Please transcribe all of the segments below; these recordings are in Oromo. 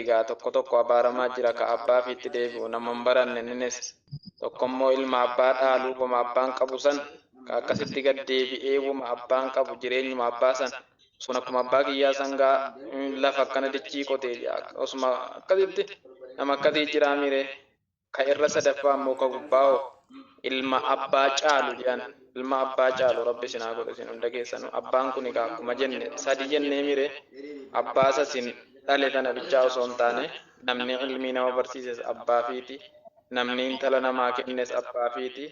gaa tokko abaaramaa jira ka abbaa fiitti deebi'u naman baranne innis tokkommoo ilma abbaa dhaaluu wama abbaan qabu san ka akkasitti gad deebi'ee wama abbaan qabu jireenyuma abbaa san sun akkuma abbaa kiyyaa sangaa lafa akkana dichii qotee osuma akkasitti nama akkasii jiraa mire ka irra sadaffaa ammoo ka gubbaa'oo ilma abbaa caalu jedhan ilma abbaa caalu rabbi sinaa godhu isin hunda keessanu abbaan kun egaa akkuma jenne sadi jennee mire abbaa sasin dhale tana bichaa osoo hin taane namni ilmii nama barsiises abbaa fiiti namni intala namaa kennes abbaa fiiti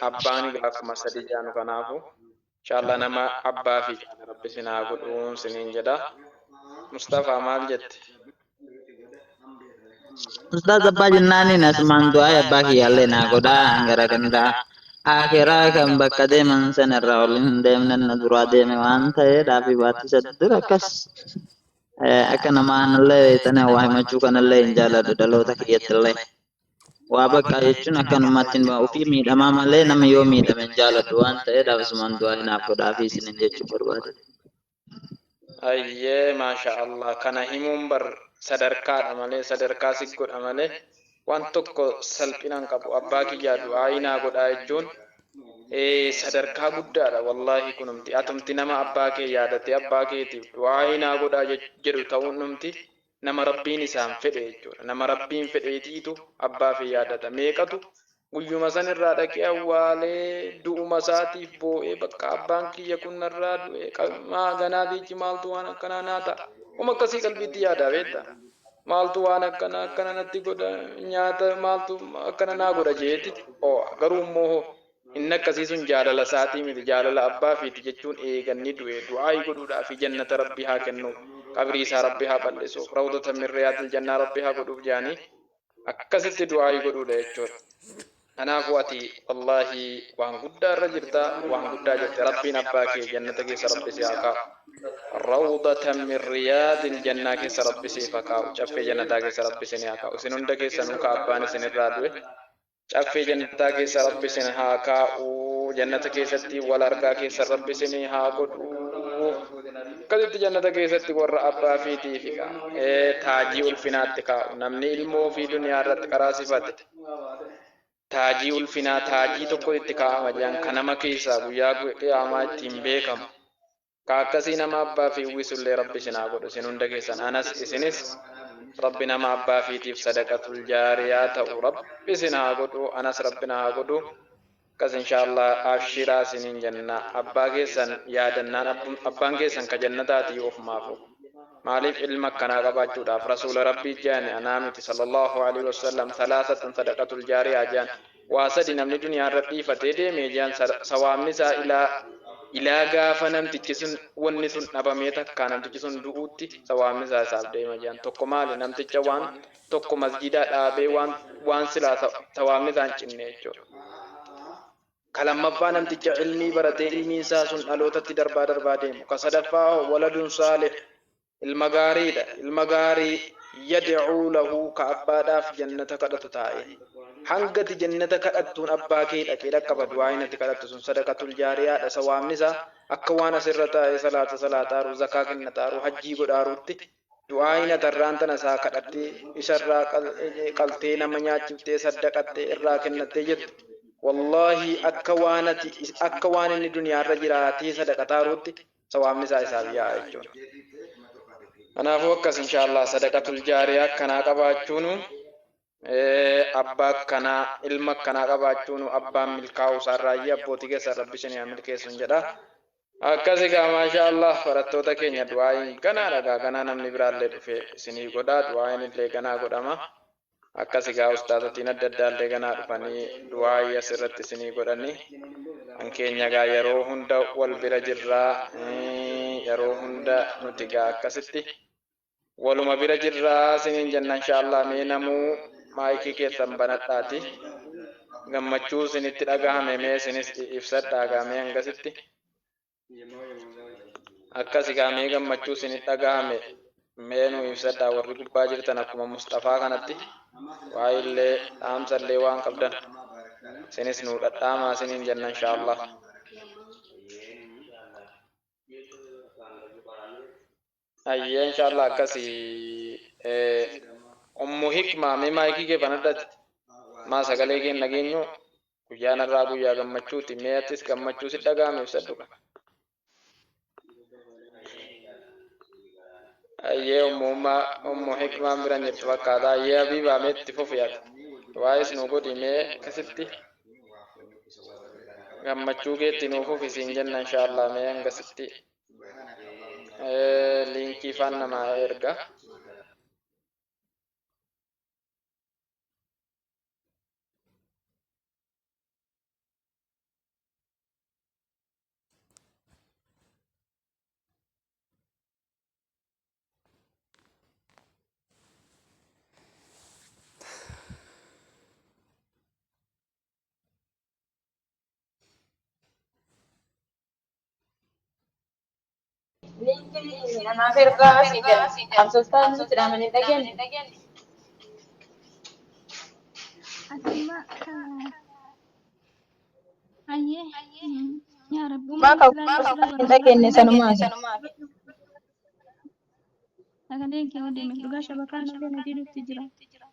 abbaan egaa akkuma sadi jaanu kanaafu inshallah nama abbaa fi rabbi sinaa godhuun siniin jedha Mustafaa maal jette Ustaz abbaa jennaani nasumaan du'aa abbaa kiyyaallee naa godhaa gara ganda akhiraa kan bakka deeman sanarraa ol hin deemne na duraa deeme waan ta'eedhaaf baattisa dura akkas akka namaanillee tana waa himachuu kanallee hin jaalladhu dhaloota kiyyattillee waa bakka jechuun akkanumatti ofii miidhamaa malee nama yoo miidhame hin jaalladhu waan ta'eedhaaf asumaan du'aa naaf godhaafi isinin jechuu barbaade. ayyee maasha Allah kana himuun bar sadarkaadha malee sadarkaa si godha malee waan tokko salphinaan qabu abbaa kiyyaa du'aa inaa godhaa jechuun sadarkaa guddaadha wallahi kunumti atumti nama abbaa kee yaadate abbaa keetiif du'aa inaa godhaa jedhu ta'uun numti nama rabbiin isaan fedhe jechuudha nama rabbiin fedheetiitu abbaa fi yaadata meeqatu guyyuma san irraa dhaqee awwaalee du'uma isaatiif boo'ee bakka abbaan kiyya kun narraa du'e maa ganaatiichi maaltu waan akkanaa naa ta'a uma akkasii qalbiitti yaadaa beekta maaltu waan akkana natti godha nyaata maaltu akkana naa godha jeeti garuu immoo inni akkasii sun jaalala isaatii miti jaalala abbaa fiiti jechuun eeganni du'e du'aayii godhuudhaa fi jannata rabbi haa kennuuf qabrii isaa rabbi haa bal'isuuf rawdata min riyaatil jannaa rabbi haa godhuuf jaanii akkasitti du'aayii godhuudha jechuudha. Kanaafuu ati wallahi waan guddaa irra jirta waan guddaa jirte rabbiin abbaa kee jannata keessa rabbi si haa kaa'u rawdatan min riyaadil jannaa keessa rabbi si haa kaa'u caffee jannataa keessa rabbi si haa kaa'u isin hunda keessanuu ka abbaan isin irraa du'e caffee jannataa keessa rabbi si haa kaa'u jannata keessatti wal argaa keessa rabbi si haa godhu akkasitti jannata keessatti warra abbaa fiitiif taajii ulfinaatti kaa'u namni ilmoo fi duniyaa irratti karaa sifate taajii ulfinaa taajii tokko itti kaa'ama jedhan kan nama keessaa guyyaa qiyaamaa ittiin beekamu ka akkasii nama abbaa fi uwwisullee rabbi sinaa godhu isin hunda keessan anas isinis rabbi nama abbaa fiitiif sadaqatul jaariyaa ta'u rabbi sinaa godhu anas rabbi naa godhu akkas inshaallah abshiraa isiniin jenna abbaa keessan yaadannaan abbaan keessan ka jannataatii ofumaafu maaliif ilma akkanaa qabaachuudhaaf rasuula rabbii jaani anaa miti sallallahu alaihi wasallam salaasatan sadaqatul jaariyaa jaan waa sadi namni duniyaa irra dhiifatee deemee jaan sawaamni isaa ilaa gaafa namtichi sun wanni sun dhabamee takkaa namtichi sun du'uutti sawaamni isaa isaaf deema jaan tokko maali namticha waan tokko masjidaa dhaabee waan silaa sawaamni isaa hin cinne jechuudha. Kalammaffaa namticha ilmii baratee ilmii isaa sun dhalootatti darbaa deemu ka sadaffaa waladun saalih ilma gaariidha ilma gaarii yad'uu lahu ka abbaadhaaf jannata kadhatu taa'e hangati jannata kadhattuun abbaa kee dhaqee dhaqqaba du'aa inni kadhattu sun sadaqatul jaariyaadha sawaamni isaa akka waan asirra taa'e salaataaru zakaa kennataaru hajjii godhaaruutti du'aa inni tarraan tana isaa kadhattee isarraa qaltee nama nyaachiftee saddaqattee irraa kennattee jettu wallahi akka waan inni duniyaarra jiraatee sadaqataaruutti sawaamni isaa isaaf yaa'a jechuudha. Kanaafuu akkas inshaallah sadaqatul jaariyaa akkanaa qabaachuun abbaa akkanaa ilma akkanaa qabaachuun abbaan milkaa'u isaarraayyee abbootii keessa rabbi isin milkeessuun jedha. Akkas egaa maashaallah barattoota keenya du'aayin ganaa dhagaa ganaa namni biraallee dhufee isinii godhaa du'aayin illee ganaa godhama. Akkas egaa ustaazotiin adda addaallee ganaa dhufanii du'aayii asirratti isinii godhanii kan keenya egaa yeroo hunda wal bira jirraa yeroo hunda nuti egaa akkasitti waluma bira jirraa isiniin jenna inshaallah mee namuu maayikii keessan banadhaati gammachuu isinitti dhagahame mee isinis ibsadhaa gaamee hangasitti akkas egaa mee gammachuu isinitti dhagahame mee nu ibsadhaa warri gubbaa jirtan akkuma Mustafaa kanatti waa illee dhaamsallee waan qabdan isinis nu dhadhaamaa isiniin jenna inshaallah. Ayyee inshaallah akkasii Ommo hikmaa mee maayikii kee banadhati maa sagalee kee nageenyu guyyaan irraa guyyaa gammachuuti mee attis gammachuu si dhaga'ame ibsadhu kan. Ayyee ommo hikmaan biran jirtu fakkaata ayyee Habiibaa mee itti fufi yaada waa'is nu godhi mee akkasitti gammachuu keetti nuuf fufi siin jenna inshaallah mee hangasitti liinkii faan namaa erga. LinkedIn nama verga si dan konsultan sudah menitagyan. Asma ayye ya Rabbi Maka menitagyan ni sanuma. sagaleen kee odeeme dhugaa shabakaan illee na jirutti jira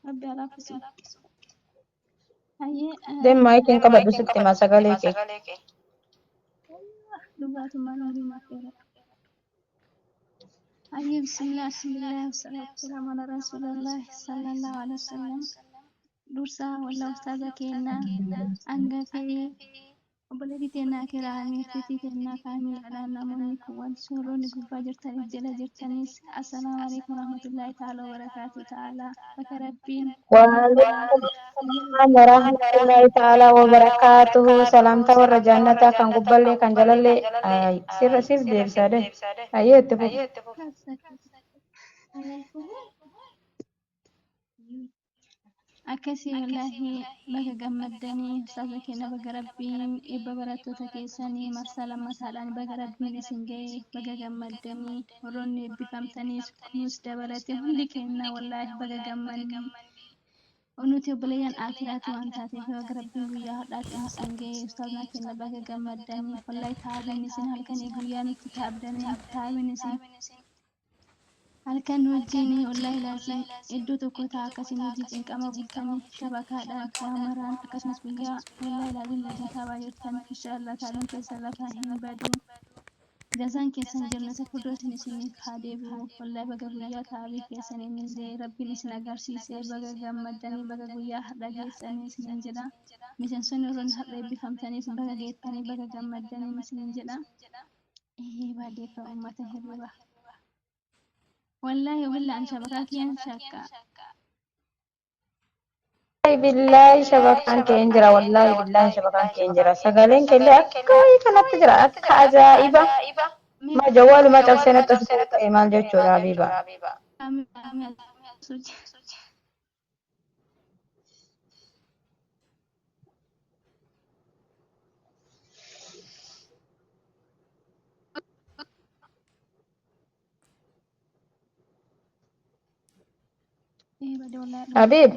Rabbi alaafisi ayye Dem maikin kabadu sitti masagale ke. dhugaatumaan olii mafeera ayye bismillah wassalatu wassalamu ala rasulillah sallallahu alaihi wasallam dursaa walla ustaaza keenna angafee obboleettii teennaa kiraamii fitii teennaa kaamiladhaan namoonni kun wanti suuronni gubbaa jirtaniif jala jirtanis assalaamu alaikum warahmatullaahi ta'ala wabarakaatu ta'ala bakka rabbiin Waalaikumsalam warahmatullahi ta'ala wabarakatuh. Salam tawar jannata kan gubballe kan jalalle sir deebisade. Ayo tefu. akkasii wallaahi baga gammaddanii ustaaza keenya baga rabbiin eebba barattoota keessanii marsaa lammataadhaan baga rabbiin isin ga'e baga gammaddanii warroonni eebbifamtaniis nus dabalate hundi keenya wallaahi baga gammannii nuti obboleeyyan akiraati waan taateef baga rabbiin guyyaa har'aatiin isin ga'e ustaazaa keenya baga gammaddanii wallaahi taabiin isin halkanii guyyaa nutti taabdanii taabiin isin halkan wajjin wallahi laazim iddoo tokko ta'a akkasiin hojii cinqama bultanii shabakaadhaan kaamaraan akkasumas guyyaa wallahi laazim wajjin taabaa jirtan inshaallah taabiin keessan lafaa hin badu jazaan keessan jannata firdoosin isin kaadeebu wallahi baga guyyaa taabii keessaniin illee rabbiin isin agarsiisee baga gammaddanii baga guyyaa har'a geessanii isiniin jedha miseensonni warroonni har'a eebbifamtaniis baga geettanii baga gammaddanii isiniin jedha baadiyyaa uummata hirriba والله وبالله أن شبكات ينشكا Billahi shabakan ke injira wallahi billahi shabakan ke injira sagalen ke le akkai kanatti jira akka ajaiba ma jawalu ma cabsene tasita imal jechuudha habiba آمين آمين سوج إيه بدي والله Habib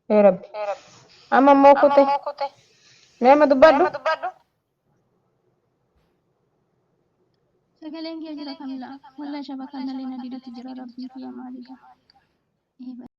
ya rabbi amma mokute mema dubbaddu سجلين كي جرا كاملا والله شبكة لنا ديرو تجرا ربي في مالك إيه